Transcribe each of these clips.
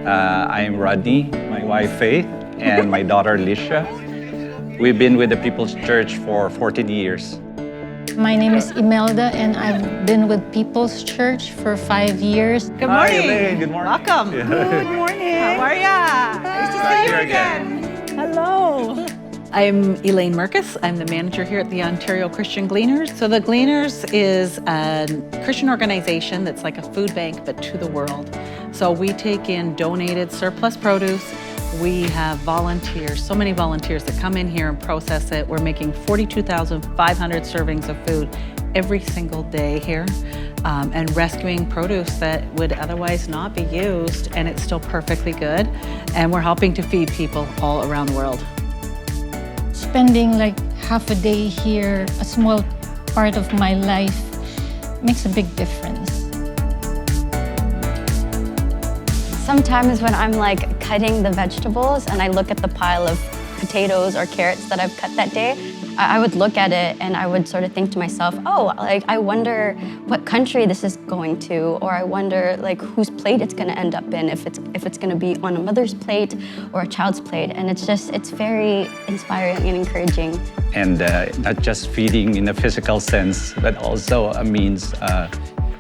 I'm Rodney, my wife Faith, and my daughter Alicia. We've been with the People's Church for 14 years. My name is Imelda, and I've been with People's Church for 5 years. Good morning. Hi, Elaine. Good morning. Welcome. Yeah. Good morning. How are ya? Nice to see you again. Hello. I'm Elaine Merkus. I'm the manager here at the Ontario Christian Gleaners. So the Gleaners is a Christian organization that's like a food bank, but to the world. So we take in donated surplus produce. We have volunteers, so many volunteers that come in here and process it. We're making 42,500 servings of food every single day here, and rescuing produce that would otherwise not be used, and it's still perfectly good. And we're helping to feed people all around the world. Spending like half a day here, a small part of my life, makes a big difference. Sometimes when I'm like cutting the vegetables and I look at the pile of potatoes or carrots that I've cut that day, I would look at it and I would sort of think to myself, oh, like I wonder what country this is going to, or I wonder like whose plate it's going to end up in, if it's going to be on a mother's plate or a child's plate. And it's very inspiring and encouraging. And not just feeding in a physical sense, but also a means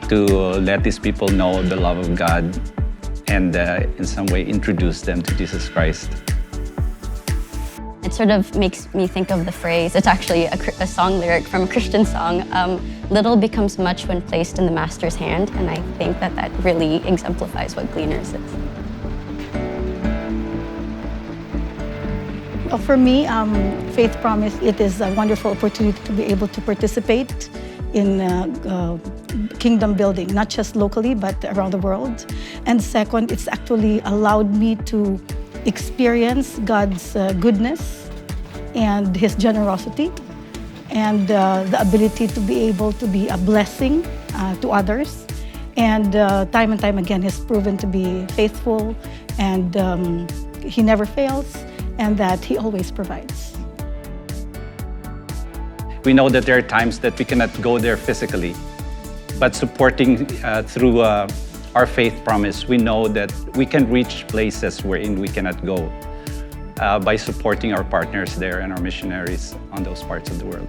to let these people know the love of God and in some way introduce them to Jesus Christ. It sort of makes me think of the phrase, it's actually a song lyric from a Christian song, little becomes much when placed in the Master's hand, and I think that really exemplifies what Gleaners is. Well, for me, Faith Promise, it is a wonderful opportunity to be able to participate in kingdom building, not just locally, but around the world. And second, it's actually allowed me to experience God's goodness and His generosity, and the ability to be able to be a blessing to others. And time and time again, He's proven to be faithful, and He never fails, and that He always provides. We know that there are times that we cannot go there physically, but supporting through our Faith Promise, we know that we can reach places wherein we cannot go by supporting our partners there and our missionaries on those parts of the world.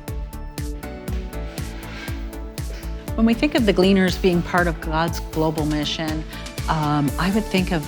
When we think of the Gleaners being part of God's global mission, I would think of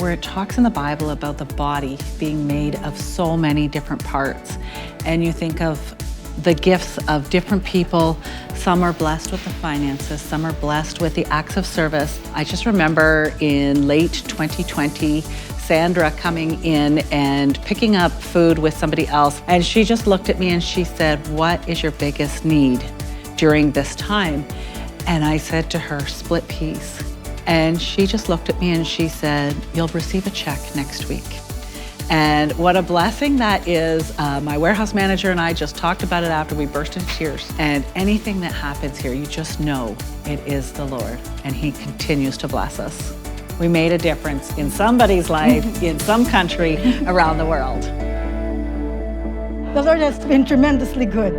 where it talks in the Bible about the body being made of so many different parts. And you think of the gifts of different people. Some are blessed with the finances, some are blessed with the acts of service. I just remember in late 2020, Sandra coming in and picking up food with somebody else. And she just looked at me and she said, "What is your biggest need during this time?" And I said to her, "Split peas." And she just looked at me and she said, "You'll receive a check next week." And what a blessing that is. My warehouse manager and I just talked about it after we burst into tears. And anything that happens here, you just know it is the Lord, and He continues to bless us. We made a difference in somebody's life, in some country around the world. The Lord has been tremendously good.